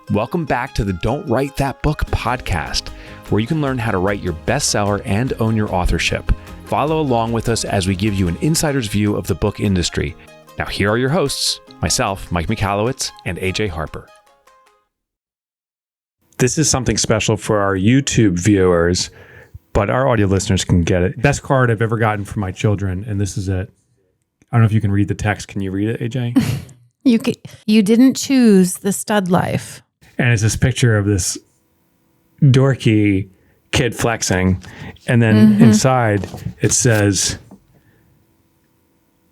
Welcome back to the Don't Write That Book podcast, where you can learn how to write your bestseller and own your authorship. Follow along with us as we give you an insider's view of the book industry. Now, here are your hosts, myself, Mike Michalowicz, and AJ Harper. This is something special for our YouTube viewers, but our audio listeners can get it. Best card I've ever gotten from my children, and this is it. I don't know if you can read the text. Can you read it, AJ? You didn't choose the stud life. And it's this picture of this dorky kid flexing. And then inside it says,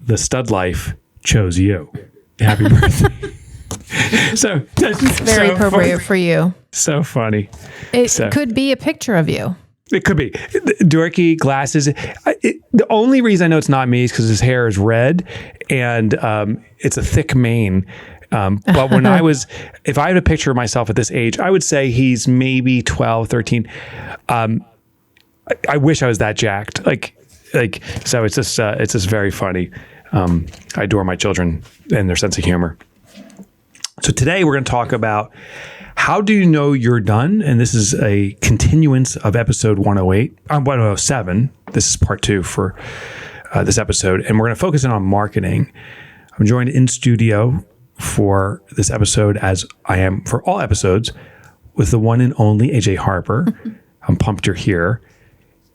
"The stud life chose you. Happy birthday." So that's very appropriate for you. So funny. It could be a picture of you. It could be. Dorky glasses. The only reason I know it's not me is because his hair is red and it's a thick mane. But when if I had a picture of myself at this age, I would say he's maybe 12, 13. I wish I was that jacked. So it's just very funny. I adore my children and their sense of humor. So today we're going to talk about how do you know you're done? And this is a continuance of episode 107. This is part 2 for this episode. And we're going to focus in on marketing. I'm joined in studio for this episode, as I am for all episodes, with the one and only AJ Harper. I'm pumped you're here.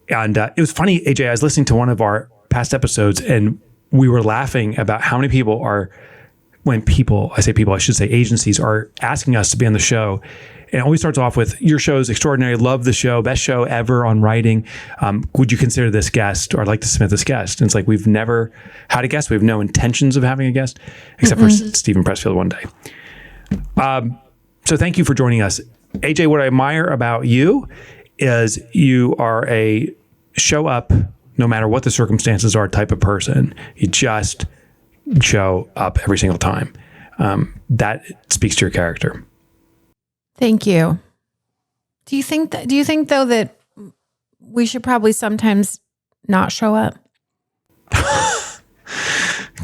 And it was funny, AJ, I was listening to one of our past episodes and we were laughing about how many people are, I should say agencies, are asking us to be on the show. And it always starts off with, "Your show is extraordinary. Love the show. Best show ever on writing. Would you consider this guest? Or I'd like to submit this guest." And it's like, we've never had a guest. We have no intentions of having a guest, except for Stephen Pressfield one day. So thank you for joining us. AJ, what I admire about you is you are a show up, no matter what the circumstances are, type of person. You just show up every single time. That speaks to your character. Thank you. Do you think though that we should probably sometimes not show up?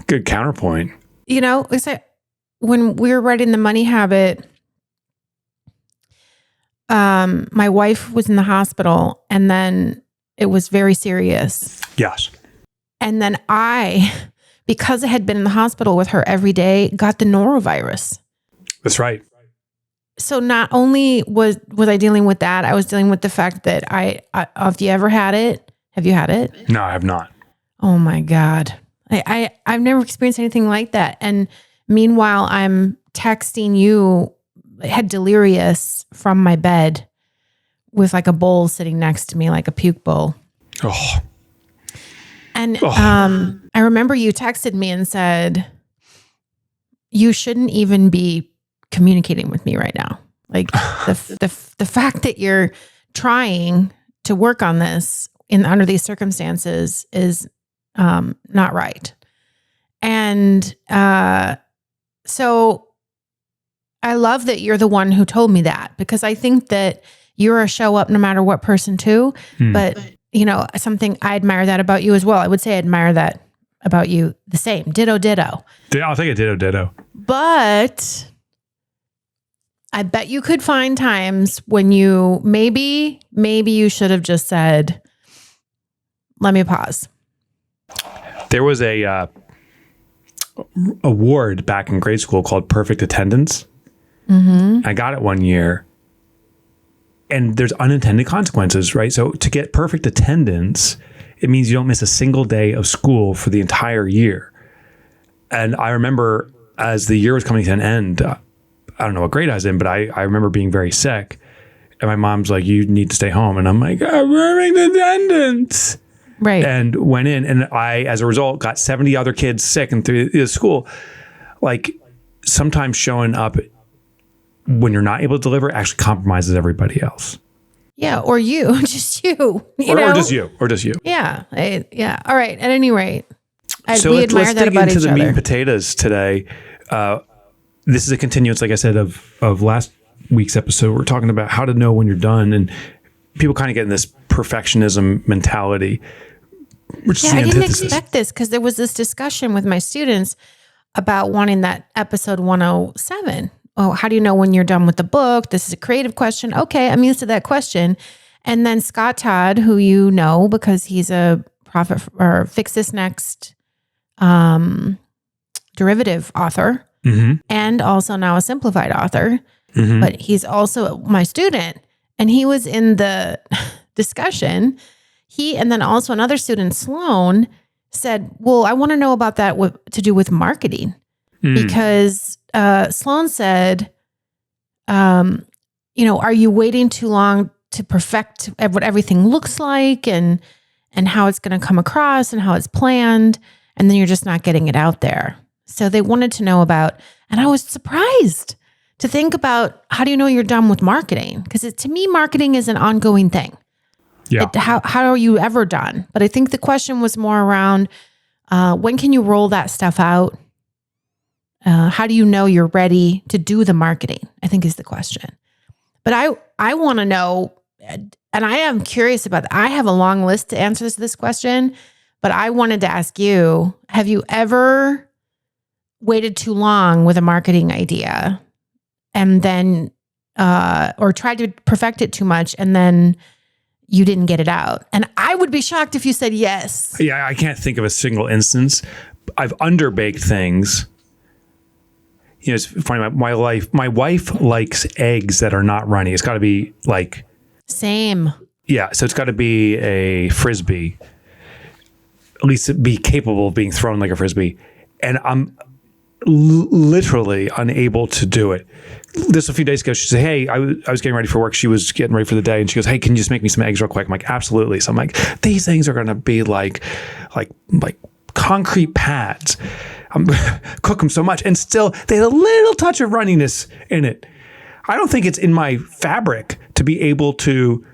Good counterpoint. You know, it's like when we were writing The Money Habit, my wife was in the hospital and then it was very serious. Yes. And then because I had been in the hospital with her every day, got the norovirus. That's right. So not only was I dealing with that, I was dealing with the fact that have you ever had it? Have you had it? No, I have not. Oh my God. I've never experienced anything like that. And meanwhile, I'm texting you, had delirious from my bed with like a bowl sitting next to me, like a puke bowl. Oh. And I remember you texted me and said, "You shouldn't even be communicating with me right now. Like the fact that you're trying to work on this under these circumstances is not right." And so I love that you're the one who told me that, because I think that you're a show up no matter what person too. But you know, something I admire that about you as well. I would say I admire that about you the same. Ditto, ditto. I'll take a ditto, ditto. But I bet you could find times when you maybe you should have just said, "Let me pause." There was a award back in grade school called Perfect Attendance. I got it one year. And there's unintended consequences, right? So to get perfect attendance, it means you don't miss a single day of school for the entire year. And I remember as the year was coming to an end, I don't know what grade I was in, but I remember being very sick. And my mom's like, "You need to stay home." And I'm like, "Perfect attendance." Right. And went in, and I, as a result, got 70 other kids sick and through the school. Like, sometimes showing up when you're not able to deliver actually compromises everybody else. Yeah, or just you. Or just you. Yeah, yeah. All right. At any rate, so we admire that about each other. Let's dig into the meat and potatoes today. This is a continuance, like I said, of last week's episode. We're talking about how to know when you're done, and people kind of get in this perfectionism mentality. I didn't expect this, because there was this discussion with my students about wanting that episode 107 oh, how do you know when you're done with the book? This is a creative question. Okay, I'm used to that question. And then Scott Todd, who you know because he's a Profit or Fix This Next derivative author, and also now a simplified author, but he's also my student. And he was in the discussion. He, and then also another student, Sloan, said, well, I want to know about that to do with marketing. Because Sloan said, are you waiting too long to perfect what everything looks like and how it's going to come across and how it's planned, and then you're just not getting it out there? So they wanted to know about, and I was surprised to think about, how do you know you're done with marketing? Because to me, marketing is an ongoing thing. Yeah. How are you ever done? But I think the question was more around, when can you roll that stuff out? How do you know you're ready to do the marketing? I think is the question. But I want to know, and I am curious about that. I have a long list to answer this question, but I wanted to ask you, have you ever waited too long with a marketing idea and then, or tried to perfect it too much and then you didn't get it out? And I would be shocked if you said yes. Yeah, I can't think of a single instance. I've underbaked things. It's funny. My wife likes eggs that are not runny. It's got to be like same. Yeah, so it's got to be a Frisbee. At least be capable of being thrown like a Frisbee. And I'm literally unable to do it. This a few days ago, she said, hey, I was getting ready for work. She was getting ready for the day. And she goes, hey, can you just make me some eggs real quick? I'm like, absolutely. So I'm like, these things are going to be like concrete pads. Cook them so much. And still, they have a little touch of runniness in it. I don't think it's in my fabric to be able to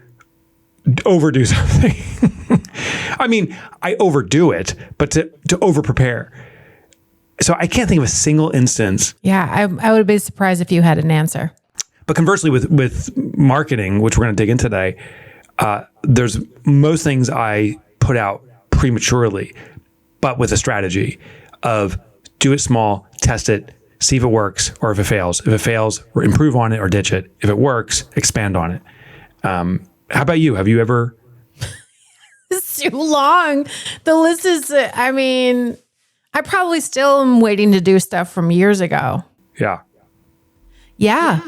overdo something. I mean, I overdo it, but to over prepare. So I can't think of a single instance. Yeah, I would be surprised if you had an answer. But conversely, with marketing, which we're going to dig into today, there's most things I put out prematurely, but with a strategy of do it small, test it, see if it works or if it fails. If it fails, improve on it or ditch it. If it works, expand on it. How about you? Have you ever? It's too long. The list is, I probably still am waiting to do stuff from years ago. Yeah. Yeah.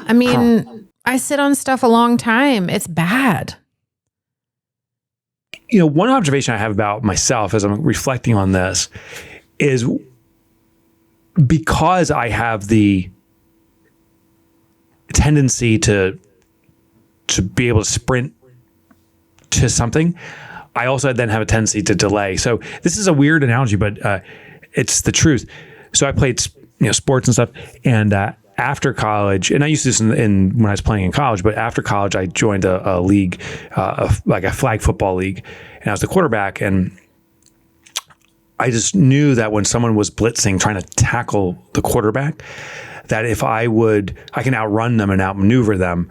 I sit on stuff a long time. It's bad. One observation I have about myself as I'm reflecting on this is because I have the tendency to be able to sprint to something, I also then have a tendency to delay. So this is a weird analogy, but it's the truth. So I played sports and stuff, and after college, and I used to do this in when I was playing in college, but after college I joined a league, like a flag football league, and I was the quarterback. And I just knew that when someone was blitzing, trying to tackle the quarterback, that if I can outrun them and outmaneuver them,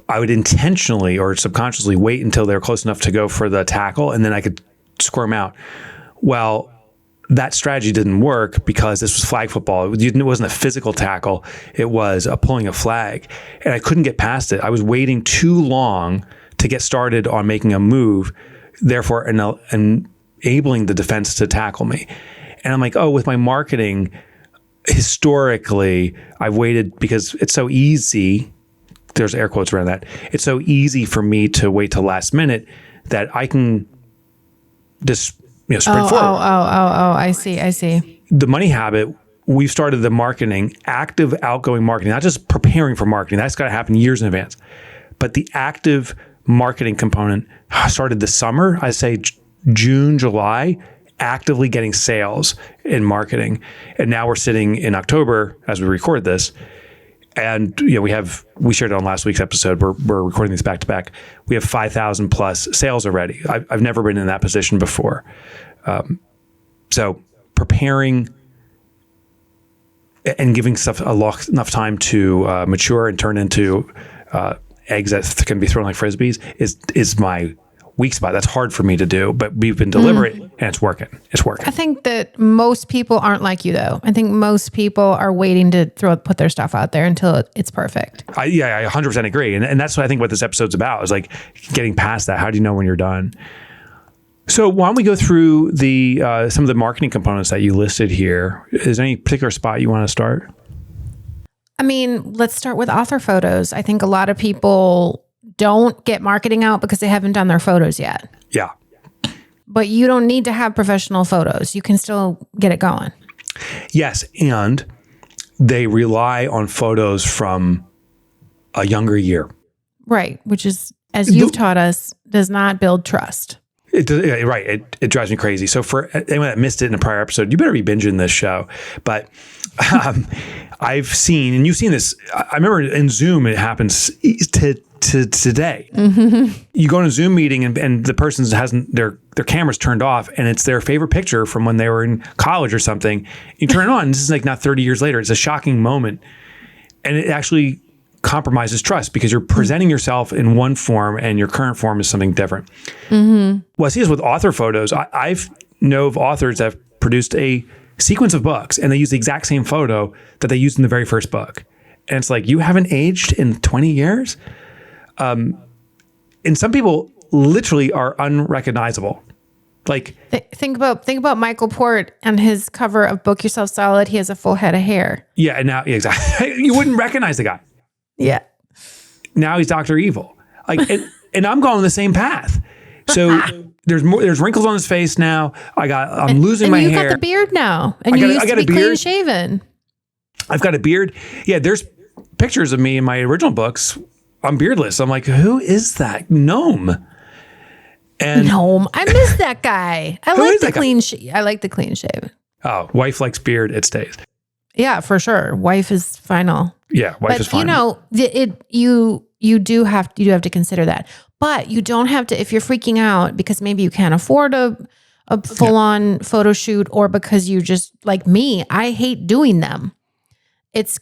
I would intentionally or subconsciously wait until they're close enough to go for the tackle, and then I could squirm out. Well, that strategy didn't work because this was flag football. It wasn't a physical tackle. It was a pulling a flag, and I couldn't get past it. I was waiting too long to get started on making a move, therefore enabling the defense to tackle me. And I'm like, with my marketing, historically, I've waited because it's so easy. There's air quotes around that. It's so easy for me to wait till last minute that I can just sprint forward. I see. The money habit, we've started the marketing, active outgoing marketing, not just preparing for marketing. That's got to happen years in advance. But the active marketing component started this summer, I say June, July, actively getting sales in marketing. And now we're sitting in October as we record this. And we shared it on last week's episode. We're recording these back to back. We have 5,000 plus sales already. I've never been in that position before. So preparing and giving stuff enough time to mature and turn into eggs that can be thrown like frisbees is my weeks about it. That's hard for me to do, but we've been deliberate and it's working. It's working. I think that most people aren't like you, though. I think most people are waiting to put their stuff out there until it's perfect. I 100% agree. And that's what I think what this episode's about is like getting past that. How do you know when you're done? So why don't we go through the some of the marketing components that you listed here? Is there any particular spot you want to start? I mean, let's start with author photos. I think a lot of people don't get marketing out because they haven't done their photos yet. Yeah. But you don't need to have professional photos. You can still get it going. Yes. And they rely on photos from a younger year. Right. Which is, as you've taught us, does not build trust. Right. It drives me crazy. So for anyone that missed it in a prior episode, you better be binging this show. But I've seen, and you've seen this, I remember in Zoom, it happens to today. Mm-hmm. You go in a Zoom meeting and the person hasn't their camera's turned off and it's their favorite picture from when they were in college or something. You turn it on. This is like not 30 years later. It's a shocking moment. And it actually compromises trust because you're presenting yourself in one form and your current form is something different. Mm-hmm. Well, I see this with author photos. I know of authors that have produced a sequence of books and they use the exact same photo that they used in the very first book. And it's like, you haven't aged in 20 years? And some people literally are unrecognizable. Like think about Michael Port and his cover of Book Yourself Solid. He has a full head of hair. Yeah, and now exactly. You wouldn't recognize the guy. Yeah. Now he's Dr. Evil. Like, and I'm going the same path. So there's wrinkles on his face now. I'm losing my hair. And you got the beard now, and you used to be clean shaven. I've got a beard. Yeah, there's pictures of me in my original books. I'm beardless. I'm like, who is that gnome? And Gnome. I miss that guy. I like the clean shaven. Oh, wife likes beard. It stays. Yeah, for sure. Wife is final. Yeah, wife is final. You do have to consider that. But you don't have to if you're freaking out because maybe you can't afford a full-on photo shoot or because you just like me, I hate doing them. It's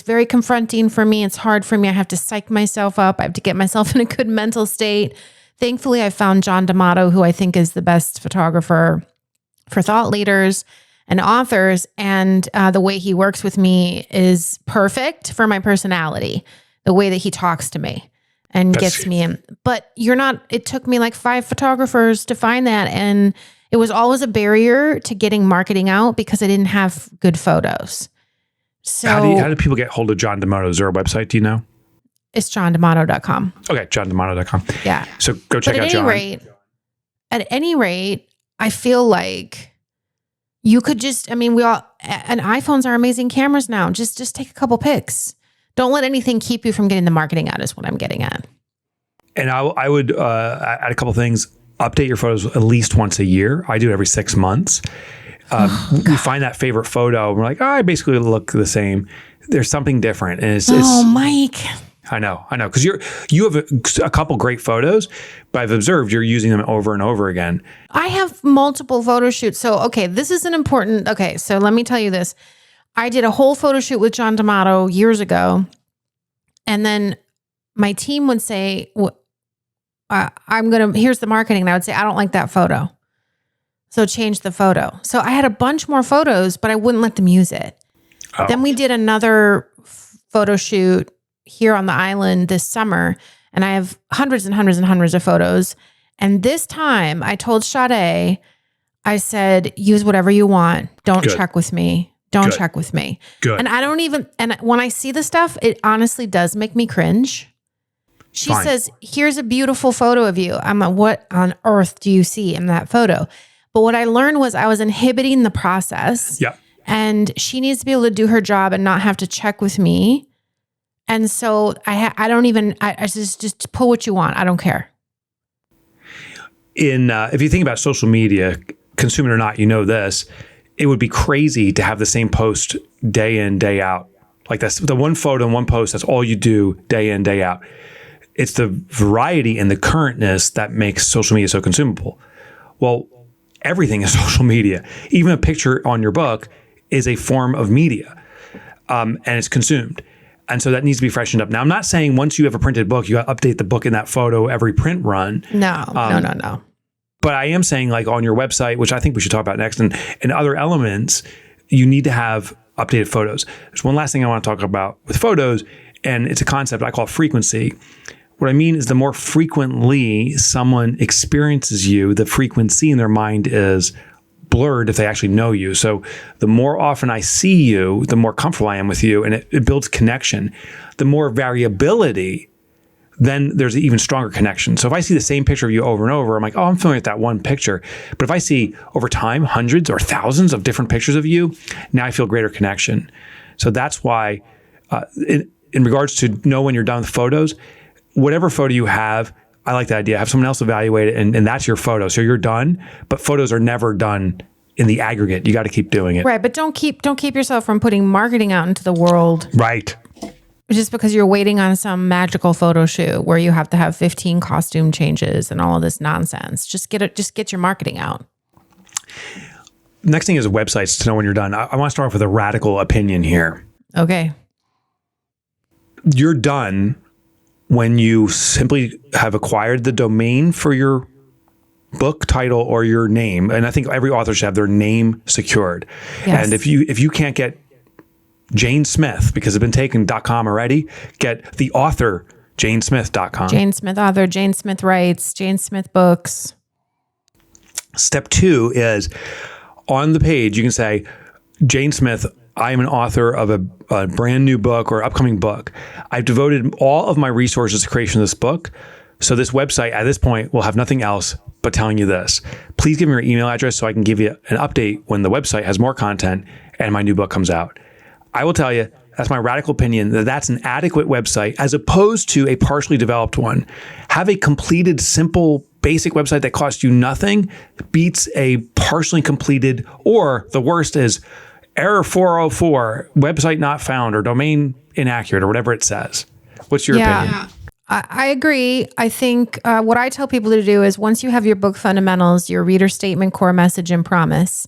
very confronting for me. It's hard for me. I have to psych myself up. I have to get myself in a good mental state. Thankfully, I found John D'Amato, who I think is the best photographer for thought leaders and authors. And the way he works with me is perfect for my personality, the way that he talks to me and gets me in. But it took me like 5 photographers to find that. And it was always a barrier to getting marketing out because I didn't have good photos. So how do people get hold of John D'Amato? Is there a website? Do you know? It's johndamato.com. Okay, johndamato.com. Yeah. So go check out John. At any rate, I feel like you could and iPhones are amazing cameras now. Just take a couple pics. Don't let anything keep you from getting the marketing out is what I'm getting at. And I would add a couple things. Update your photos at least once a year. I do it every 6 months. We find that favorite photo. And we're like, I basically look the same. There's something different. And it's Mike. I know. Because you have a couple great photos, but I've observed you're using them over and over again. I have multiple photo shoots. So, okay, this is so let me tell you this. I did a whole photo shoot with John D'Amato years ago. And then my team would say, here's the marketing. And I would say, I don't like that photo. So change the photo. So I had a bunch more photos, but I wouldn't let them use it. Oh. Then we did another photo shoot here on the island this summer, and I have hundreds and hundreds and hundreds of photos. And this time I told Sade, I said, use whatever you want. Don't check with me. Don't check with me. Good. And I don't even, and when I see the stuff, it honestly does make me cringe. She says, here's a beautiful photo of you. I'm like, what on earth do you see in that photo? But what I learned was I was inhibiting the process. Yeah. And she needs to be able to do her job and not have to check with me. And so I just pull what you want. I don't care. If you think about social media, consume it or not, you know this, it would be crazy to have the same post day in, day out. Like that's the one photo and one post, that's all you do day in, day out. It's the variety and the currentness that makes social media so consumable. Well, everything is social media. Even a picture on your book is a form of media, and it's consumed. And so that needs to be freshened up. Now, I'm not saying once you have a printed book, you got to update the book in that photo every print run. No. But I am saying, like, on your website, which I think we should talk about next, and other elements, you need to have updated photos. There's one last thing I want to talk about with photos, and it's a concept I call frequency. What I mean is the more frequently someone experiences you, the frequency in their mind is blurred if they actually know you. So the more often I see you, the more comfortable I am with you, and it builds connection. The more variability, then there's an even stronger connection. So if I see the same picture of you over and over, I'm like, oh, I'm familiar with that one picture. But if I see over time hundreds or thousands of different pictures of you, now I feel greater connection. So that's why, in regards to know when you're done with photos, whatever photo you have, I like that idea. Have someone else evaluate it, and that's your photo. So you're done, but photos are never done in the aggregate. You got to keep doing it. Right, but don't keep yourself from putting marketing out into the world. Right. Just because you're waiting on some magical photo shoot where you have to have 15 costume changes and all of this nonsense. Just get your marketing out. Next thing is websites to know when you're done. I want to start off with a radical opinion here. Okay. You're done when you simply have acquired the domain for your book title or your name. And I think every author should have their name secured. Yes. And if you can't get Jane Smith because it's been taken .com already, get the author janesmith.com. Jane Smith author, Jane Smith writes, Jane Smith books. Step 2 is on the page, you can say, Jane Smith, I am an author of a brand new book or upcoming book. I've devoted all of my resources to creation of this book. So this website at this point will have nothing else but telling you this. Please give me your email address so I can give you an update when the website has more content and my new book comes out. I will tell you, that's my radical opinion, that that's an adequate website as opposed to a partially developed one. Have a completed, simple, basic website that costs you nothing beats a partially completed, or the worst is error 404, website not found, or domain inaccurate, or whatever it says. What's your opinion? I agree. I think what I tell people to do is once you have your book fundamentals, your reader statement, core message, and promise,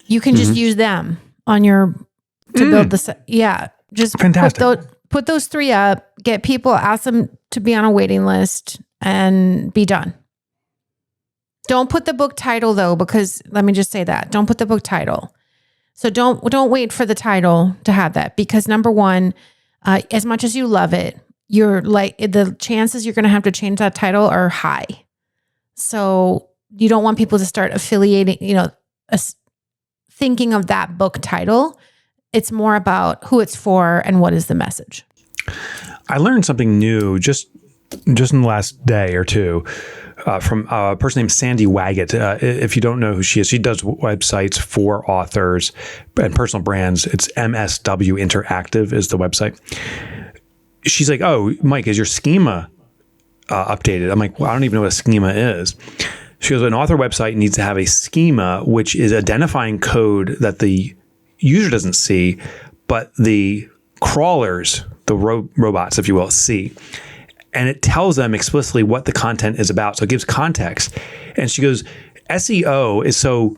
you can just use them on your, to build the, just fantastic. Put those 3 up, get people, ask them to be on a waiting list, and be done. Don't put the book title though, because let me just say that. Don't put the book title. So don't wait for the title to have that, because number one, as much as you love it, you're like, the chances you're going to have to change that title are high. So you don't want people to start affiliating, thinking of that book title. It's more about who it's for and what is the message. I learned something new just in the last day or two from a person named Sandy Waggett. If you don't know who she is, she does websites for authors and personal brands. It's MSW Interactive is the website. She's like, oh, Mike, is your schema updated? I'm like, well, I don't even know what a schema is. She goes, an author website needs to have a schema, which is identifying code that the user doesn't see, but the crawlers, the robots, if you will, see. And it tells them explicitly what the content is about. So it gives context. And she goes, SEO is so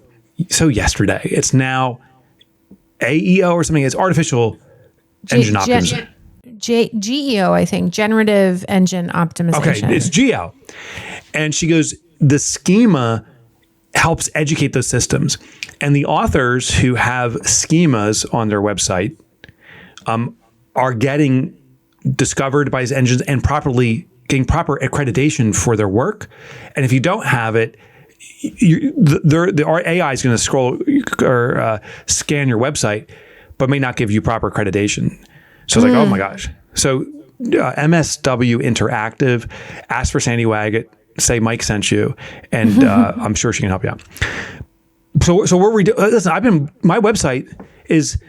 yesterday. It's now AEO or something. It's artificial engine optimization. GEO, I think, generative engine optimization. Okay, it's GEO. And she goes, the schema helps educate those systems. And the authors who have schemas on their website are getting discovered by these engines and getting proper accreditation for their work. And if you don't have it, our AI is going to scroll or scan your website, but may not give you proper accreditation. So it's like, oh my gosh. So MSW Interactive, ask for Sandy Waggett, say Mike sent you, and I'm sure she can help you out. So what we do? Listen, my website is,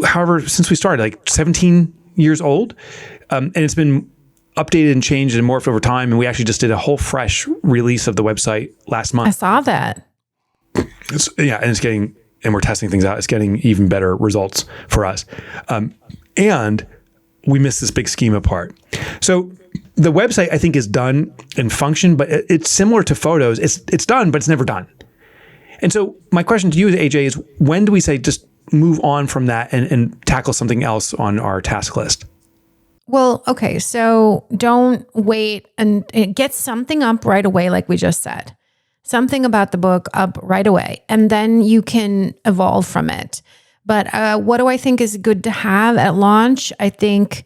however, since we started, like 17 years old, and it's been updated and changed and morphed over time. And we actually just did a whole fresh release of the website last month. I saw that. And we're testing things out. It's getting even better results for us. And we missed this big schema part. So the website, I think, is done and function, but it's similar to photos. It's done, but it's never done. And so my question to you, AJ, is when do we say just move on from that and tackle something else on our task list? Well, okay. So don't wait and get something up right away, like we just said. Something about the book up right away, and then you can evolve from it. But what do I think is good to have at launch? I think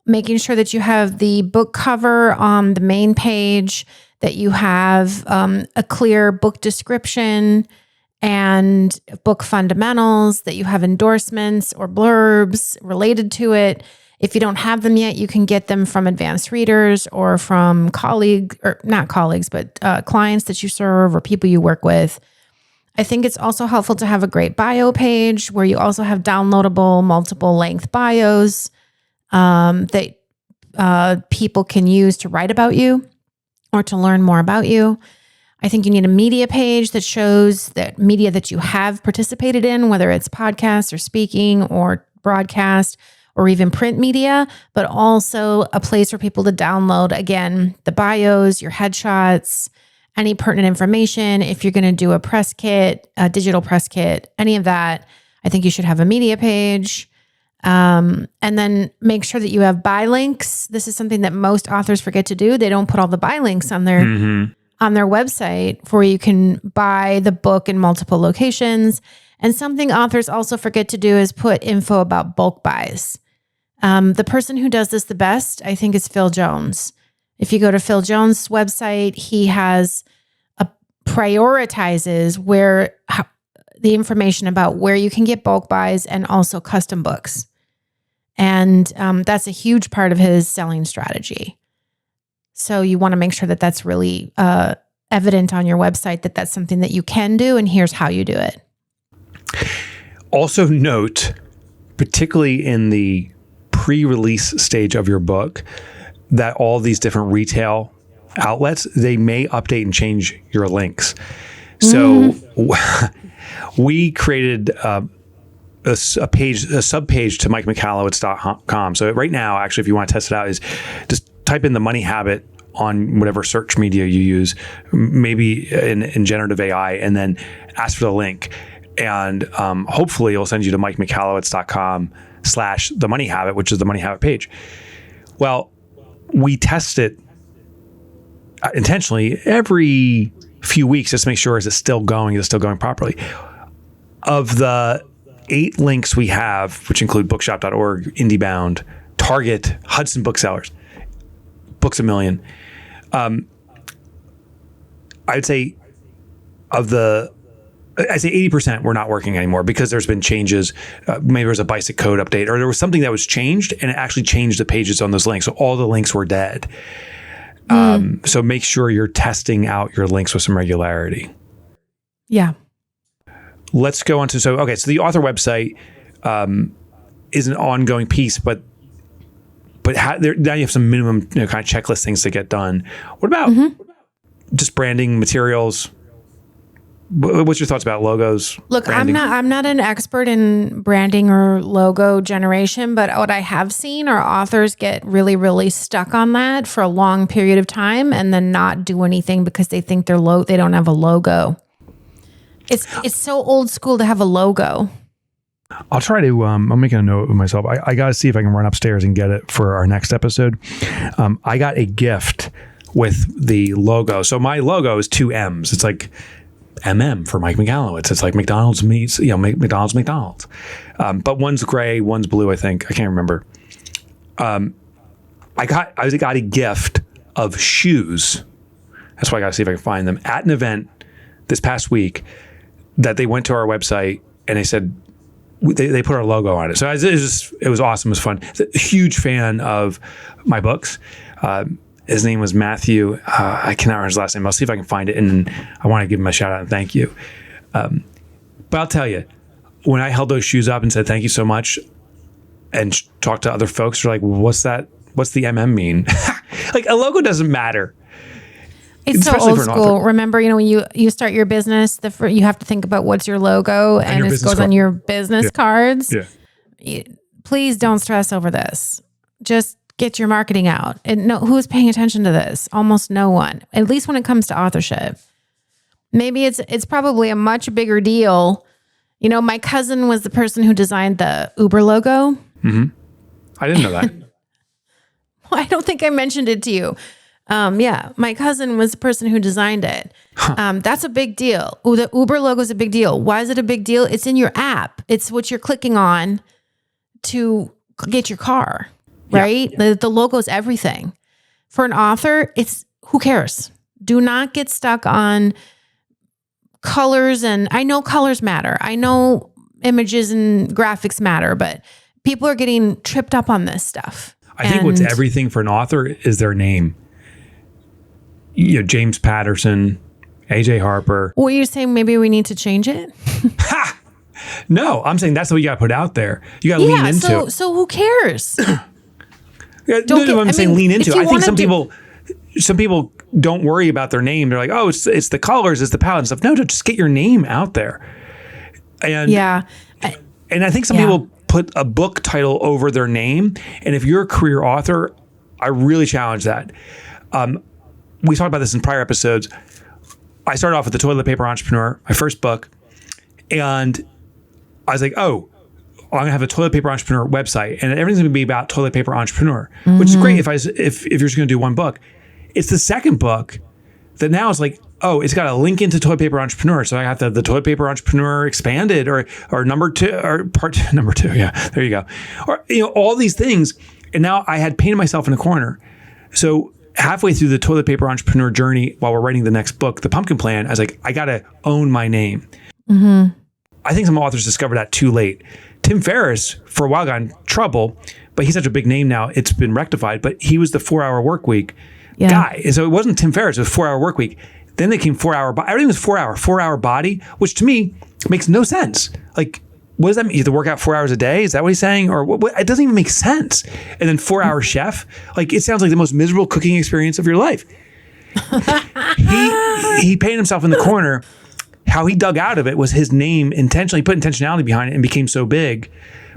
making sure that you have the book cover on the main page, that you have a clear book description and book fundamentals, that you have endorsements or blurbs related to it. If you don't have them yet, you can get them from advanced readers or from colleagues, or not colleagues, but clients that you serve or people you work with. I think it's also helpful to have a great bio page where you also have downloadable multiple length bios that people can use to write about you or to learn more about you. I think you need a media page that shows that media that you have participated in, whether it's podcasts or speaking or broadcast or even print media, but also a place for people to download, again, the bios, your headshots, any pertinent information. If you're going to do a press kit, a digital press kit, any of that, I think you should have a media page. And then make sure that you have buy links. This is something that most authors forget to do. They don't put all the buy links on their website where you can buy the book in multiple locations. And something authors also forget to do is put info about bulk buys. The person who does this the best, I think, is Phil Jones. If you go to Phil Jones' website, he has prioritizes the information about where you can get bulk buys and also custom books. And that's a huge part of his selling strategy. So you want to make sure that that's really evident on your website, that that's something that you can do, and here's how you do it. Also note, particularly in the pre-release stage of your book, that all these different retail outlets, they may update and change your links. So we created a sub-page to MikeMichalowicz.com. So right now, actually, if you want to test it out, is just type in the Money Habit on whatever search media you use, maybe in generative AI, and then ask for the link. And hopefully it'll send you to MikeMichalowicz.com/the Money Habit, which is the Money Habit page. Well, we test it intentionally every few weeks just to make sure, is it still going properly. Of the 8 links we have, which include bookshop.org, IndieBound, Target, Hudson Booksellers, Books A Million, I'd say 80% were not working anymore because there's been changes. Maybe there was a basic code update, or there was something that was changed and it actually changed the pages on those links. So all the links were dead. So make sure you're testing out your links with some regularity. Yeah. Let's go on to, so the author website is an ongoing piece, but now you have some minimum kind of checklist things to get done. What about just branding materials? What's your thoughts about logos? Look, branding? I'm not an expert in branding or logo generation, but what I have seen are authors get really, really stuck on that for a long period of time and then not do anything because they think they don't have a logo. It's so old school to have a logo. I'll try to, I'm making a note of myself. I got to see if I can run upstairs and get it for our next episode. I got a gift with the logo. So my logo is 2 M's. It's like MM for Mike Michalowicz. It's like McDonald's meets, McDonald's. But one's gray, one's blue, I think. I can't remember. I got a gift of shoes. That's why I got to see if I can find them at an event this past week that they went to our website and they said, they put our logo on it. So it was awesome. It was fun. A huge fan of my books. His name was Matthew. I cannot remember his last name. I'll see if I can find it, and I want to give him a shout out and thank you. But I'll tell you, when I held those shoes up and said thank you so much, and talked to other folks, they're like, "What's that? What's the MM mean?" Like, a logo doesn't matter. It's so old school. Remember, when you start your business, you have to think about what's your logo, and it goes on your business cards. Yeah. Please don't stress over this. Just get your marketing out. And who's paying attention to this? Almost no one. At least when it comes to authorship. Maybe it's probably a much bigger deal, You know, my cousin was the person who designed the Uber logo. I didn't know that. Well, I don't think I mentioned it to you. Yeah, my cousin was the person who designed it. That's a big deal. Oh, the Uber logo is a big deal. Why is it a big deal? It's in your app. It's what you're clicking on to get your car, right? Yeah. The logo is everything. For an author, it's who cares? Do not get stuck on colors. And I know colors matter. I know images and graphics matter, but people are getting tripped up on this stuff. I think what's everything for an author is their name. You know, James Patterson, AJ Harper. What are you saying? Maybe we need to change it? Ha! No, I'm saying that's what you got to put out there. You got to lean into. So who cares? I'm saying lean into. I think some people don't worry about their name. They're like, oh, it's the colors, it's the palette and stuff. No, just get your name out there. And and I think some people put a book title over their name. And if you're a career author, I really challenge that. We talked about this in prior episodes. I started off with The Toilet Paper Entrepreneur, my first book. And I was like, oh, I'm going to have a Toilet Paper Entrepreneur website. And everything's going to be about Toilet Paper Entrepreneur, which is great if you're just going to do one book. It's the second book that now is like, oh, it's got a link into Toilet Paper Entrepreneur. So I have to have the Toilet Paper Entrepreneur expanded or number 2 or number 2. Yeah, there you go. Or, all these things. And now I had painted myself in a corner. So halfway through the Toilet Paper Entrepreneur journey, while we're writing the next book, The Pumpkin Plan, I was like, I got to own my name. I think some authors discovered that too late. Tim Ferriss, for a while, got in trouble, but he's such a big name now, it's been rectified. But he was the 4-hour work week guy. And so it wasn't Tim Ferriss, it was 4-hour work week. Then they came 4-hour body. Everything was 4-hour body, which to me makes no sense. Like, what does that mean? You have to work out 4 hours a day? Is that what he's saying? Or what? It doesn't even make sense. And then 4-hour chef, like it sounds like the most miserable cooking experience of your life. He painted himself in the corner. How he dug out of it was his name intentionally, put intentionality behind it and became so big.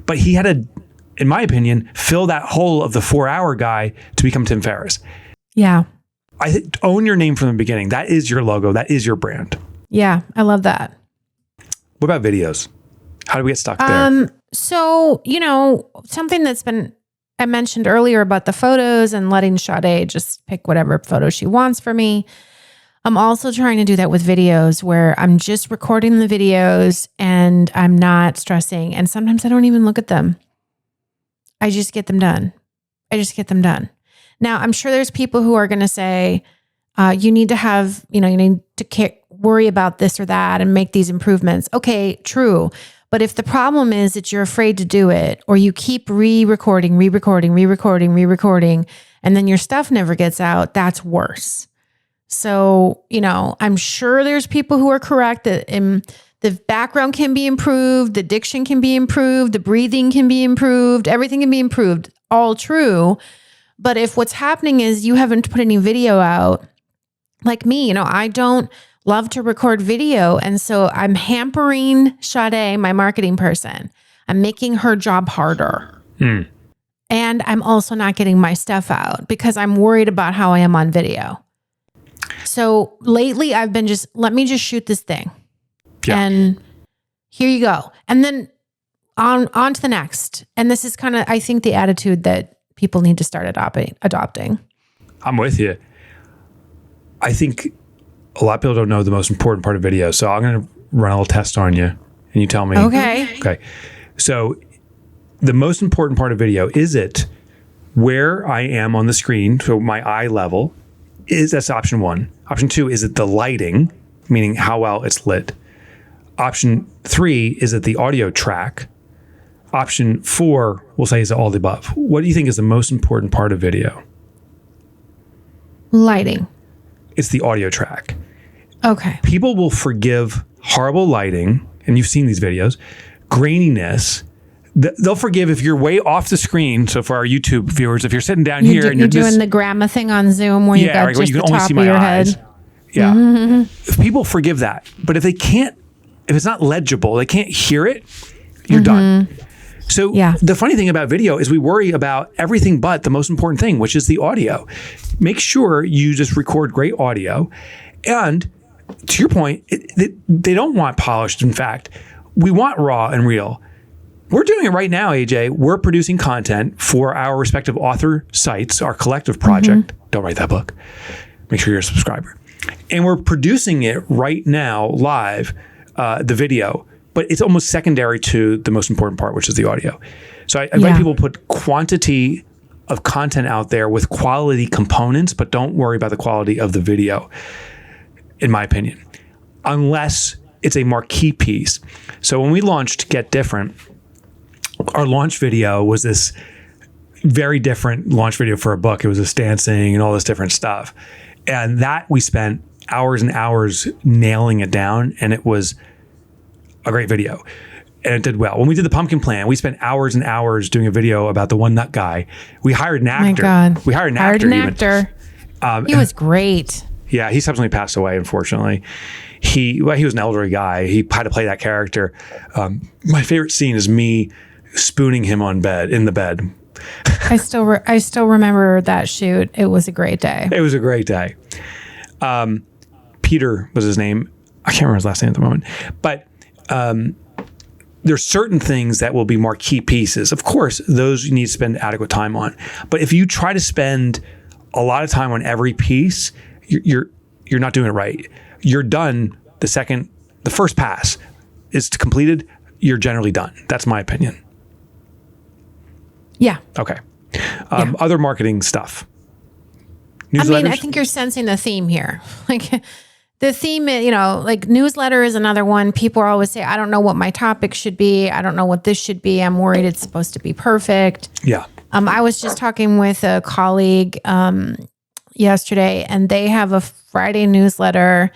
But he had to, in my opinion, fill that hole of the 4-hour guy to become Tim Ferriss. Yeah. Own your name from the beginning. That is your logo. That is your brand. Yeah, I love that. What about videos? How do we get stuck there? So, something I mentioned earlier about the photos and letting Sade just pick whatever photo she wants for me. I'm also trying to do that with videos where I'm just recording the videos and I'm not stressing. And sometimes I don't even look at them. I just get them done. Now, I'm sure there's people who are going to say, you need to have, you need to worry about this or that and make these improvements. Okay, true. But if the problem is that you're afraid to do it, or you keep re-recording, and then your stuff never gets out, that's worse. So, I'm sure there's people who are correct that the background can be improved, the diction can be improved, the breathing can be improved, everything can be improved. All true. But if what's happening is you haven't put any video out, like me, I don't love to record video. And so I'm hampering Sade, my marketing person. I'm making her job harder. And I'm also not getting my stuff out because I'm worried about how I am on video. So lately I've been let me just shoot this thing. Yeah. And here you go. And then on to the next. And this is kind of, I think, the attitude that people need to start adopting. I'm with you. I think a lot of people don't know the most important part of video. So I'm going to run a little test on you and you tell me. Okay. So the most important part of video, is it where I am on the screen? So my eye level that's option 1. Option 2, is it the lighting, meaning how well it's lit? Option 3, is it the audio track? Option 4, we'll say, is it all the above? What do you think is the most important part of video? Lighting. It's the audio track. Okay. People will forgive horrible lighting, and you've seen these videos, graininess. They'll forgive if you're way off the screen. So for our YouTube viewers, if you're sitting down here and you're doing the grandma thing on Zoom where you got just the top of your head. Yeah. Mm-hmm. People forgive that. But if it's not legible, they can't hear it, you're done. So the funny thing about video is we worry about everything but the most important thing, which is the audio. Make sure you just record great audio. And to your point, they don't want polished. In fact, we want raw and real. We're doing it right now, AJ. We're producing content for our respective author sites, our collective project. Don't write that book. Make sure you're a subscriber. And we're producing it right now live, the video, but it's almost secondary to the most important part, which is the audio. So I invite people to put quantity of content out there with quality components, but don't worry about the quality of the video, in my opinion, unless it's a marquee piece. So when we launched Get Different, our launch video was this very different launch video for a book. It was us dancing and all this different stuff. And that we spent hours and hours nailing it down, and it was a great video. And it did well. When we did the Pumpkin Plan, we spent hours and hours doing a video about the one nut guy. We hired an actor. My God. We hired an actor. He was great. Yeah, he subsequently passed away, unfortunately. He was an elderly guy. He had to play that character. My favorite scene is me spooning him in the bed. I still remember that shoot. It was a great day. It was a great day. Peter was his name. I can't remember his last name at the moment. But there's certain things that will be marquee pieces. Of course, those you need to spend adequate time on. But if you try to spend a lot of time on every piece, you're not doing it right. You're done the first pass is completed. You're generally done. That's my opinion. Yeah. Okay. Other marketing stuff. Newsletters? I mean, I think you're sensing the theme here. Like the theme, like newsletter is another one. People always say, I don't know what my topic should be. I don't know what this should be. I'm worried it's supposed to be perfect. Yeah. I was just talking with a colleague yesterday, and they have a Friday newsletter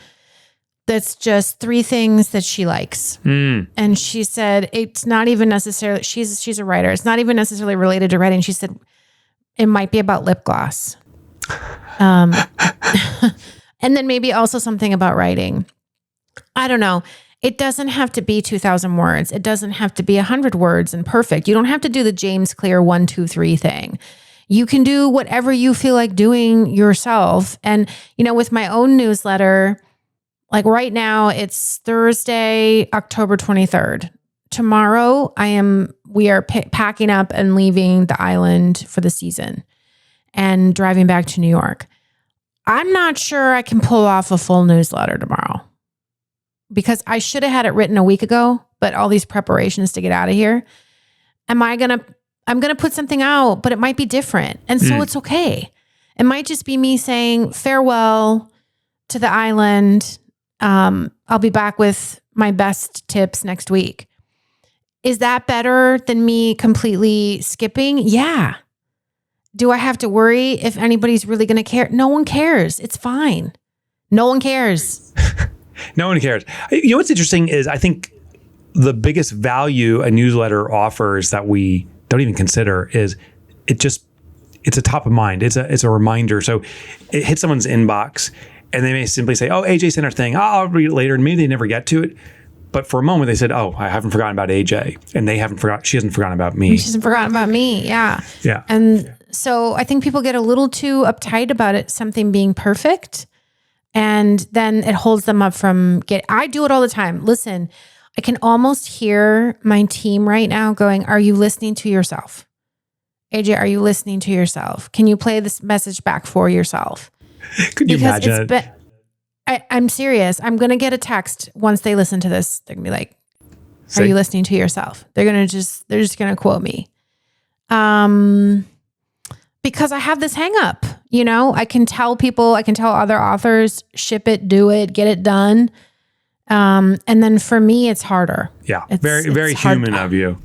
that's just 3 things that she likes. And she said, it's not even necessarily, she's a writer. It's not even necessarily related to writing. She said, it might be about lip gloss. And then maybe also something about writing. I don't know. It doesn't have to be 2,000 words. It doesn't have to be 100 words and perfect. You don't have to do the James Clear 1, 2, 3 thing. You can do whatever you feel like doing yourself. And, with my own newsletter, like right now it's Thursday, October 23rd. Tomorrow we are packing up and leaving the island for the season and driving back to New York. I'm not sure I can pull off a full newsletter tomorrow because I should have had it written a week ago, but all these preparations to get out of here. I'm going to put something out, but it might be different. And so it's okay. It might just be me saying farewell to the island. I'll be back with my best tips next week. Is that better than me completely skipping? Yeah. Do I have to worry if anybody's really going to care? No one cares. It's fine. No one cares. No one cares. What's interesting is I think the biggest value a newsletter offers that we don't even consider is it's a top of mind. It's a reminder. So it hits someone's inbox and they may simply say, oh, AJ sent our thing. I'll read it later. And maybe they never get to it. But for a moment they said, oh, I haven't forgotten about AJ. And she hasn't forgotten about me. She hasn't forgotten about me. Yeah. Yeah. And so I think people get a little too uptight about something being perfect. And then it holds them up from I do it all the time. Listen, I can almost hear my team right now going, are you listening to yourself? AJ, are you listening to yourself? Can you play this message back for yourself? Could you imagine it? I'm serious. I'm going to get a text once they listen to this. They're going to be like, are you listening to yourself? They're just going to quote me. Because I have this hang up, I can tell other authors, ship it, do it, get it done. And then for me, it's harder. Yeah. Very, very human of you.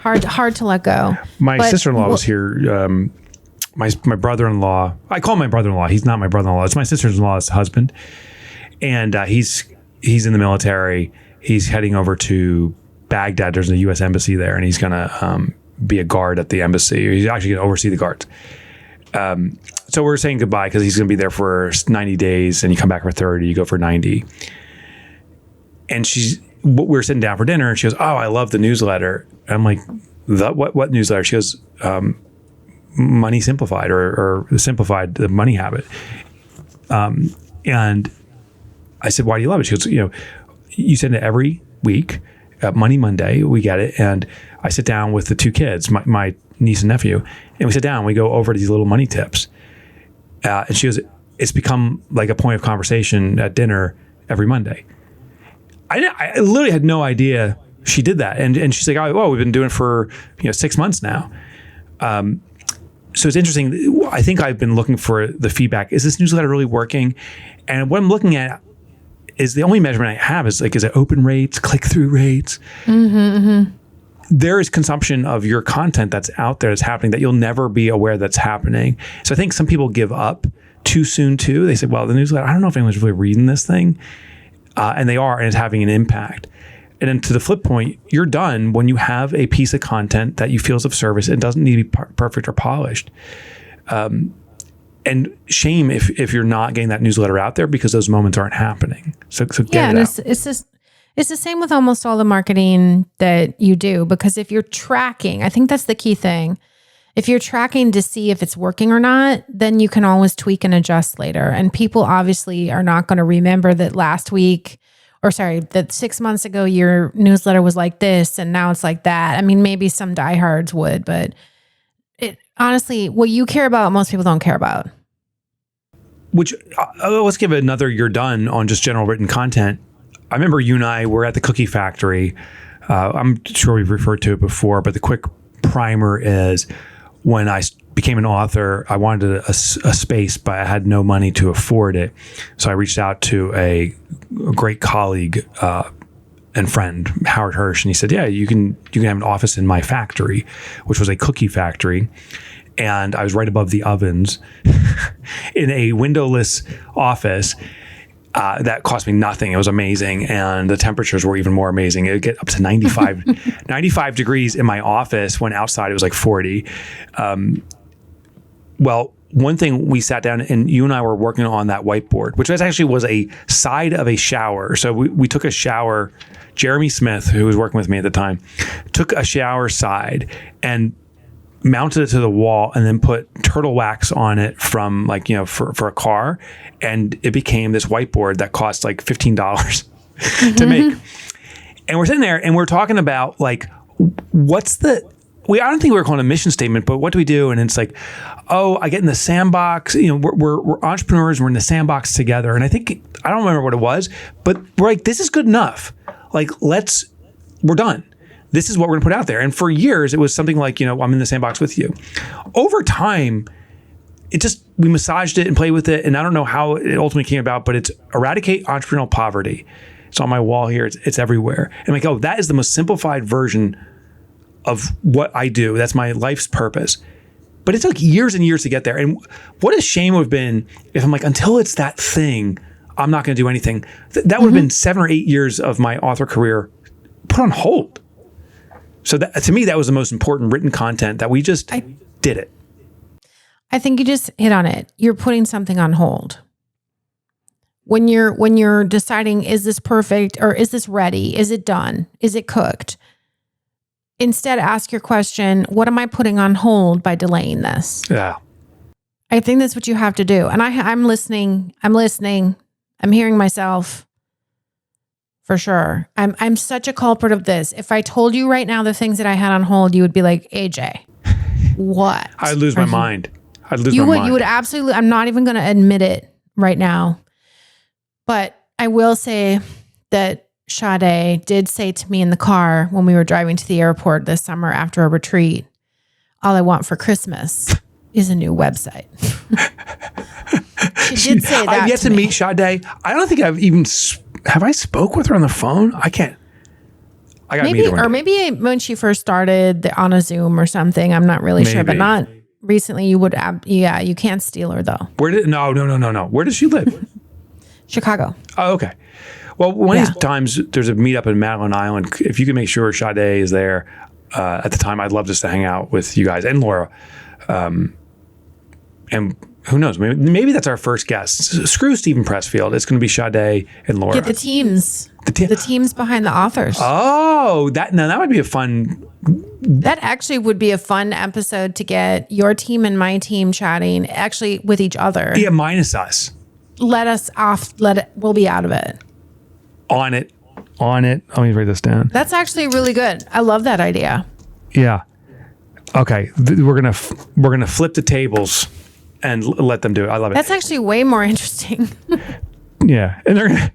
Hard to let go. My sister-in-law was here. My brother-in-law, I call him my brother-in-law. He's not my brother-in-law. It's my sister-in-law's husband. And he's in the military. He's heading over to Baghdad. There's a U.S. embassy there, and he's going to be a guard at the embassy. He's actually going to oversee the guards. So we're saying goodbye because he's going to be there for 90 days, and you come back for 30, you go for 90. And we're sitting down for dinner, and she goes, oh, I love the newsletter. And I'm like, what newsletter? She goes, Money Simplified or Simplified, the Money Habit. And I said, why do you love it? She goes, you send it every week. Money Monday, we get it. And I sit down with the two kids, my niece and nephew, and we sit down, we go over these little money tips. And she goes, it's become like a point of conversation at dinner every Monday. I literally had no idea she did that. And she's like, oh, we've been doing it for 6 months now. So it's interesting. I think I've been looking for the feedback. Is this newsletter really working? And what I'm looking at is the only measurement I have is it open rates, click-through rates? There is consumption of your content that's out there that's happening that you'll never be aware that's happening. So I think some people give up too soon too. They say, well, the newsletter, I don't know if anyone's really reading this thing. And they are, and it's having an impact. And then to the flip point, you're done when you have a piece of content that you feel is of service. It doesn't need to be perfect or polished. And shame if you're not getting that newsletter out there because those moments aren't happening. So get it out. It's the same with almost all the marketing that you do, because if you're tracking, I think that's the key thing. If you're tracking to see if it's working or not, then you can always tweak and adjust later. And people obviously are not going to remember that that 6 months ago, your newsletter was like this and now it's like that. I mean, maybe some diehards would, but honestly, what you care about, most people don't care about. Which, let's give it another you're done on just general written content. I remember you and I were at the Cookie Factory. I'm sure we've referred to it before, but the quick primer is when I became an author, I wanted a space, but I had no money to afford it. So I reached out to a great colleague and friend, Howard Hirsch, and he said, yeah, you can have an office in my factory, which was a cookie factory. And I was right above the ovens in a windowless office that cost me nothing. It was amazing. And the temperatures were even more amazing. It would get up to 95 degrees in my office when outside it was like 40. Well, one thing, we sat down and you and I were working on that whiteboard, which was a side of a shower. So we took a shower. Jeremy Smith, who was working with me at the time, took a shower side and mounted it to the wall and then put turtle wax on it from for a car. And it became this whiteboard that cost like $15 to make. And we're sitting there and we're talking about I don't think we were calling it a mission statement, but what do we do? And it's like, oh, I get in the sandbox. We're entrepreneurs. We're in the sandbox together. And I don't remember what it was, but we're like, this is good enough. We're done. This is what we're going to put out there. And for years, it was something like, I'm in the sandbox with you. Over time, we massaged it and played with it. And I don't know how it ultimately came about, but it's eradicate entrepreneurial poverty. It's on my wall here. It's everywhere. And I'm like, oh, that is the most simplified version of what I do. That's my life's purpose. But it took years and years to get there. And what a shame would have been if I'm like, until it's that thing, I'm not going to do anything. That would have been 7 or 8 years of my author career put on hold. So to me, that was the most important written content that we just did it. I think you just hit on it. You're putting something on hold. When you're deciding, is this perfect or is this ready? Is it done? Is it cooked? Instead, ask your question, what am I putting on hold by delaying this? Yeah. I think that's what you have to do. And I'm listening. I'm hearing myself. For sure. I'm such a culprit of this. If I told you right now the things that I had on hold, you would be like, AJ, what? I'd lose my mind. You would absolutely, I'm not even going to admit it right now. But I will say that Sade did say to me in the car when we were driving to the airport this summer after a retreat, all I want for Christmas is a new website. She did say that. I've yet to meet Sade. I don't think I've even... Have I spoke with her on the phone? I can't. I got to meet her. Or maybe when she first started on a Zoom or something. I'm not really sure, but not recently. You would, you can't steal her though. No. Where does she live? Chicago. Oh, okay. Well, one of these times there's a meetup in Madeline Island. If you can make sure Sade is there at the time, I'd love just to hang out with you guys and Laura. And who knows? Maybe that's our first guest. Screw Stephen Pressfield. It's going to be Sade and Laura. Get the teams. The teams behind the authors. Oh, that would be a fun. That actually would be a fun episode to get your team and my team chatting actually with each other. Yeah, minus us. Let us off. We'll be out of it. On it on it. Let me write this down. That's actually really good. I love that idea. Yeah. Okay. We're gonna flip the tables and let them do it. I love it. That's actually way more interesting. Yeah, and they're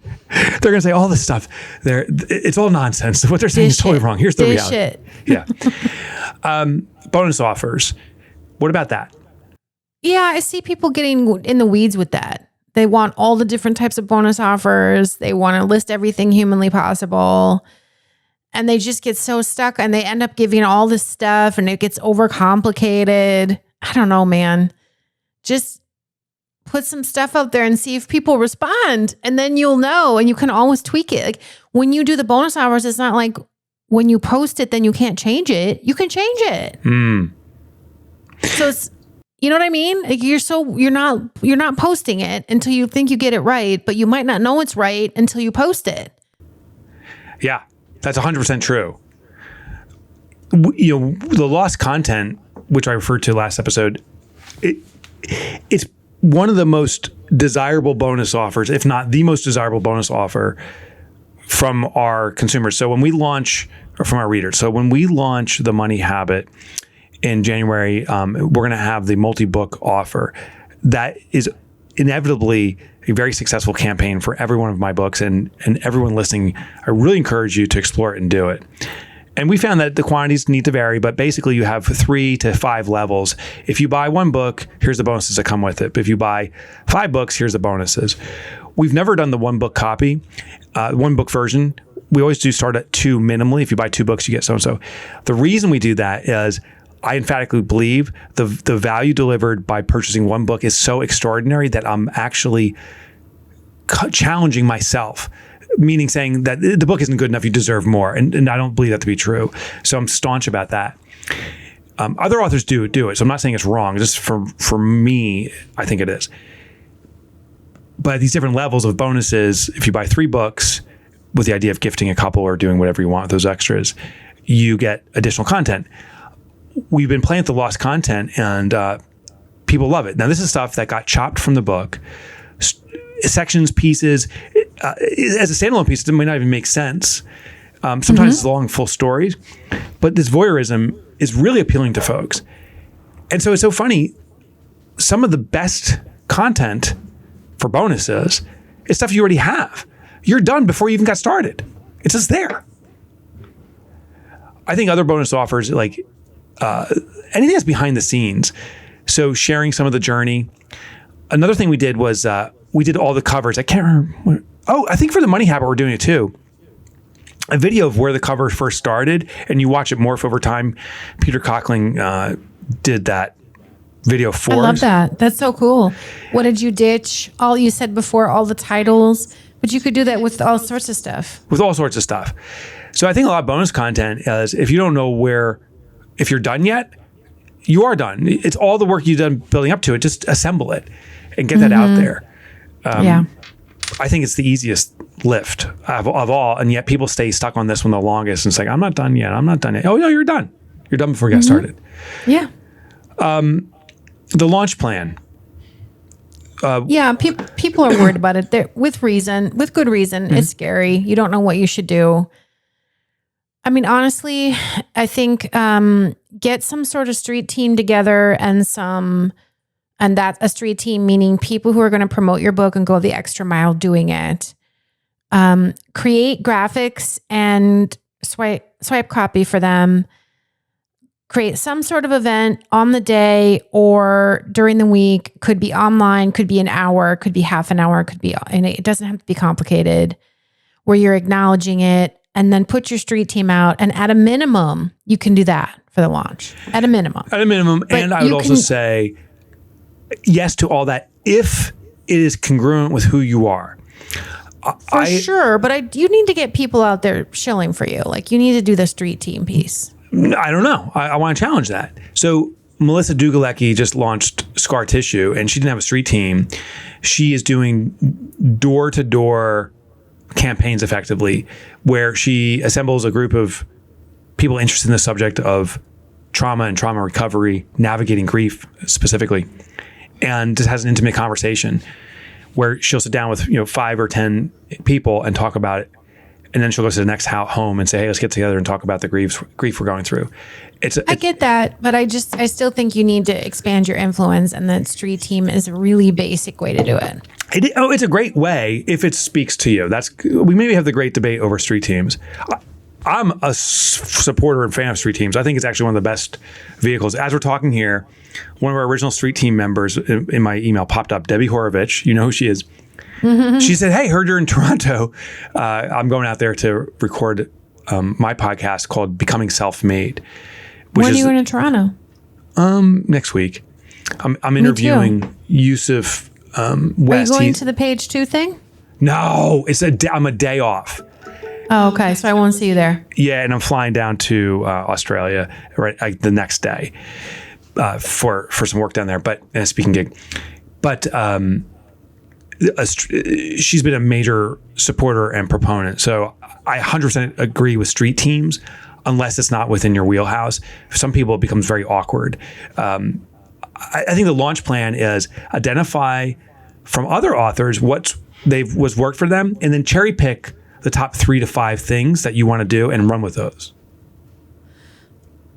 gonna say all this stuff. It's all nonsense. What they're saying is totally wrong. Here's the reality. Shit. Yeah. Bonus offers. What about that? Yeah, I see people getting in the weeds with that. They want all the different types of bonus offers. They want to list everything humanly possible. And they just get so stuck and they end up giving all this stuff and it gets overcomplicated. I don't know, man. Just put some stuff out there and see if people respond. And then you'll know and you can always tweak it. Like when you do the bonus offers, it's not like when you post it, then you can't change it. You can change it. So it's, you know what I mean? Like you're not posting it until you think you get it right, but you might not know it's right until you post it. Yeah, that's 100% true. You know, the lost content, which I referred to last episode, it's one of the most desirable bonus offers, if not the most desirable bonus offer from our consumers. So when we launch, or from our readers. So when we launch the Money Habit in January, we're going to have the multi-book offer. That is inevitably a very successful campaign for every one of my books, and everyone listening. I really encourage you to explore it and do it. And we found that the quantities need to vary, but basically you have 3 to 5 levels. If you buy 1 book, here's the bonuses that come with it. But if you buy 5 books, here's the bonuses. We've never done the 1 book copy, 1 book version. We always do start at 2 minimally. If you buy 2 books, you get so-and-so. The reason we do that is I emphatically believe the value delivered by purchasing 1 book is so extraordinary that I'm actually challenging myself, meaning saying that the book isn't good enough, you deserve more. And I don't believe that to be true. So I'm staunch about that. Other authors do it. So I'm not saying it's wrong. Just for me, I think it is. But these different levels of bonuses, if you buy 3 books with the idea of gifting a couple or doing whatever you want with those extras, you get additional content. We've been playing with the lost content and people love it. Now, this is stuff that got chopped from the book, sections, pieces. As a standalone piece, it might not even make sense. Sometimes it's long, full stories, but this voyeurism is really appealing to folks. And so it's so funny. Some of the best content for bonuses is stuff you already have. You're done before you even got started. It's just there. I think other bonus offers, like anything that's behind the scenes. So sharing some of the journey. Another thing we did was we did all the covers. I can't remember. I think for the Money Habit, we're doing it too. A video of where the cover first started, and you watch it morph over time. Peter Cockling did that video for us. I love that. That's so cool. What did you ditch? All you said before, all the titles, but you could do that with all sorts of stuff. With all sorts of stuff. So I think a lot of bonus content is, if you don't know if you're done yet, you are done. It's all the work you've done building up to it. Just assemble it and get that out there. I think it's the easiest lift of all, and yet people stay stuck on this one the longest and say, I'm not done yet. I'm not done yet. Oh, no, you're done. You're done before you got started. Yeah. The launch plan. People are worried about it. With good reason. It's scary. You don't know what you should do. I mean, honestly, I think get some sort of street team together and that's a street team, meaning people who are going to promote your book and go the extra mile doing it. Create graphics and swipe copy for them. Create some sort of event on the day or during the week. Could be online, could be an hour, could be half an hour, and it doesn't have to be complicated, where you're acknowledging it, and then put your street team out. And at a minimum, you can do that for the launch. At a minimum. But and I would also say yes to all that if it is congruent with who you are. For sure, but you need to get people out there shilling for you. Like, you need to do the street team piece. I don't know. I want to challenge that. So Melissa Dugalecki just launched Scar Tissue, and she didn't have a street team. She is doing door-to-door campaigns effectively, where she assembles a group of people interested in the subject of trauma and trauma recovery, navigating grief specifically, and just has an intimate conversation where she'll sit down with 5 or 10 people and talk about it. and then she'll go to the next home and say, hey, let's get together and talk about the grief we're going through. I get that, but I still think you need to expand your influence, and that street team is a really basic way to do it. It's a great way if it speaks to you. We maybe have the great debate over street teams. I'm a supporter and fan of street teams. I think it's actually one of the best vehicles. As we're talking here, one of our original street team members in my email popped up, Debbie Horovich. You know who she is. Mm-hmm. She said, hey, heard you're in Toronto. I'm going out there to record my podcast called Becoming Self-Made. When are you in Toronto? Next week. I'm interviewing Yusuf West. Are you going to the Page 2 thing? No, I'm a day off. Oh, okay. So I won't see you there. Yeah, and I'm flying down to Australia the next day for some work down there, but a speaking gig. But she's been a major supporter and proponent. So I 100% agree with street teams, unless it's not within your wheelhouse. For some people, it becomes very awkward. I think the launch plan is identify from other authors what's worked for them, and then cherry pick the top 3 to 5 things that you want to do and run with those.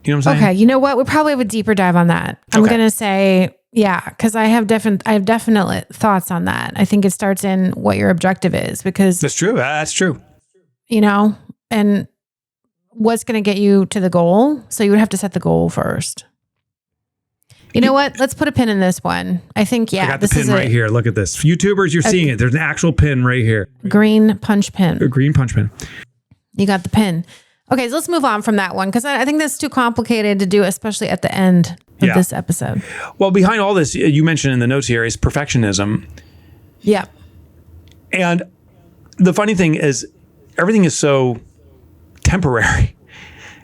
You know what I'm saying? Okay. You know what? We probably have a deeper dive on that. I'm going to say, yeah, because I have definite thoughts on that. I think it starts in what your objective is, because that's true. That's true. You know, and what's going to get you to the goal. So you would have to set the goal first. You know what? Let's put a pin in this one. I think, I got the pin right here. Look at this. YouTubers, you're seeing it. There's an actual pin right here. Green punch pin. A green punch pin. You got the pin. Okay, so let's move on from that one, because I think that's too complicated to do, especially at the end of this episode. Well, behind all this, you mentioned in the notes here, is perfectionism. Yeah. And the funny thing is, everything is so temporary,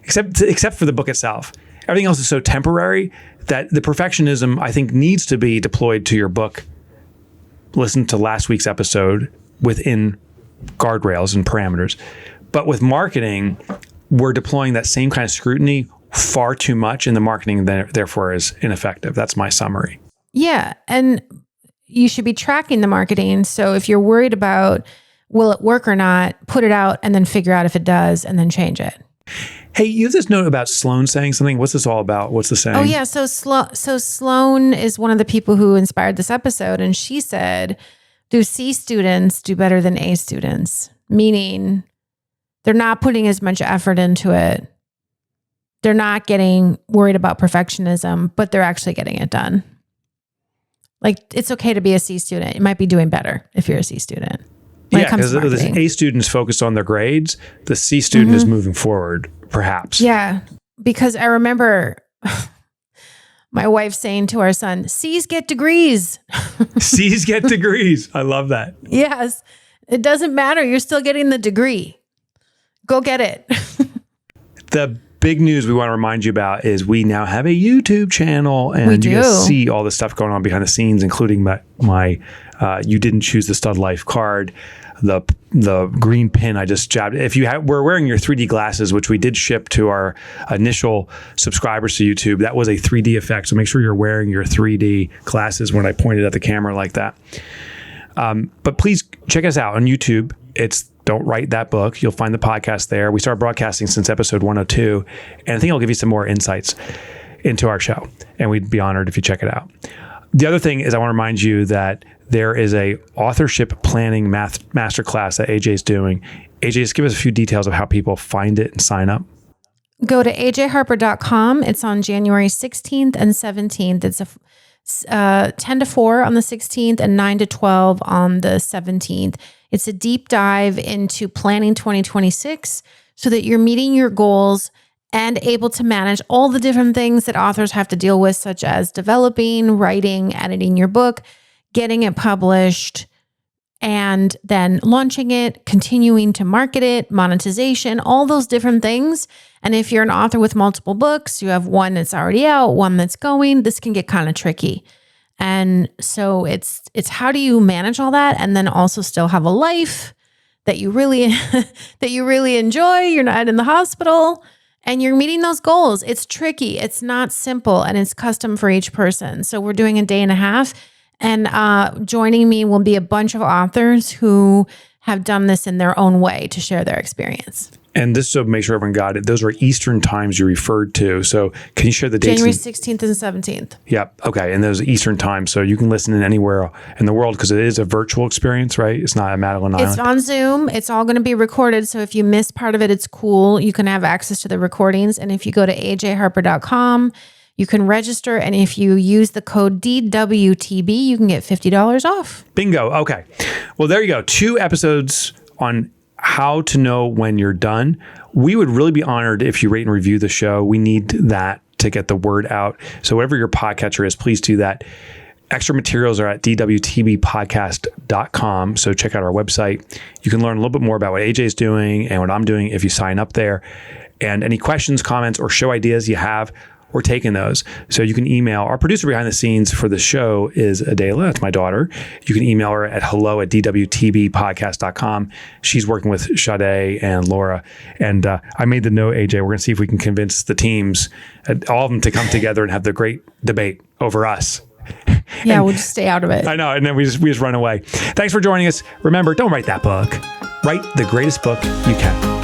except for the book itself. Everything else is so temporary that the perfectionism, I think, needs to be deployed to your book. Listen to last week's episode within guardrails and parameters. But with marketing, we're deploying that same kind of scrutiny far too much, and the marketing therefore is ineffective. That's my summary. Yeah. And you should be tracking the marketing. So if you're worried about will it work or not, put it out and then figure out if it does and then change it. Hey, you have this note about Sloan saying something. What's this all about? What's the saying? Oh, yeah. So Sloan is one of the people who inspired this episode. And she said, do C students do better than A students? Meaning they're not putting as much effort into it. They're not getting worried about perfectionism, but they're actually getting it done. Like, it's okay to be a C student. You might be doing better if you're a C student. Yeah, because the A student's focused on their grades. The C student is moving forward, perhaps. Yeah, because I remember my wife saying to our son, C's get degrees. C's get degrees. I love that. Yes. It doesn't matter. You're still getting the degree. Go get it. The big news we want to remind you about is we now have a YouTube channel, and you guys see all the stuff going on behind the scenes, including my You Didn't Choose the Stud Life card, the green pin I just jabbed. If you were wearing your 3D glasses, which we did ship to our initial subscribers to YouTube, that was a 3D effect. So make sure you're wearing your 3D glasses when I pointed at the camera like that. But please check us out on YouTube. It's Don't Write That Book. You'll find the podcast there. We started broadcasting since episode 102, and I think it'll give you some more insights into our show, and we'd be honored if you check it out. The other thing is I want to remind you that there is a authorship planning masterclass that AJ's doing. AJ, just give us a few details of how people find it and sign up. Go to ajharper.com. It's on January 16th and 17th. It's 10 to 4 on the 16th and 9 to 12 on the 17th. It's a deep dive into planning 2026 so that you're meeting your goals and able to manage all the different things that authors have to deal with, such as developing, writing, editing your book, getting it published, and then launching it, continuing to market it, monetization, all those different things. And if you're an author with multiple books, you have one that's already out, one that's going, this can get kind of tricky. And so it's how do you manage all that and then also still have a life that you really enjoy. You're not in the hospital and you're meeting those goals. It's tricky. It's not simple, and it's custom for each person. So we're doing a day and a half, and joining me will be a bunch of authors who have done this in their own way to share their experience. And this, so make sure everyone got it. Those are Eastern times you referred to. So can you share the dates? January 16th and 17th. Yep. Okay. And those are Eastern times. So you can listen in anywhere in the world because it is a virtual experience, right? It's not at Madeline Island. It's on Zoom. It's all going to be recorded. So if you miss part of it, it's cool. You can have access to the recordings. And if you go to ajharper.com, you can register. And if you use the code DWTB, you can get $50 off. Bingo. Okay. Well, there you go. 2 episodes on how to know when you're done. We would really be honored if you rate and review the show. We need that to get the word out. So whatever your podcatcher is, please do that. Extra materials are at DWTBpodcast.com. So check out our website. You can learn a little bit more about what AJ is doing and what I'm doing if you sign up there. And any questions, comments, or show ideas you have, we're taking those. So you can email our producer behind the scenes for the show is Adela. That's my daughter. You can email her at hello@DWTBpodcast.com. She's working with Sade and Laura. And I made the note, AJ, we're going to see if we can convince the teams, all of them, to come together and have the great debate over us. Yeah, we'll just stay out of it. I know. And then we just run away. Thanks for joining us. Remember, don't write that book. Write the greatest book you can.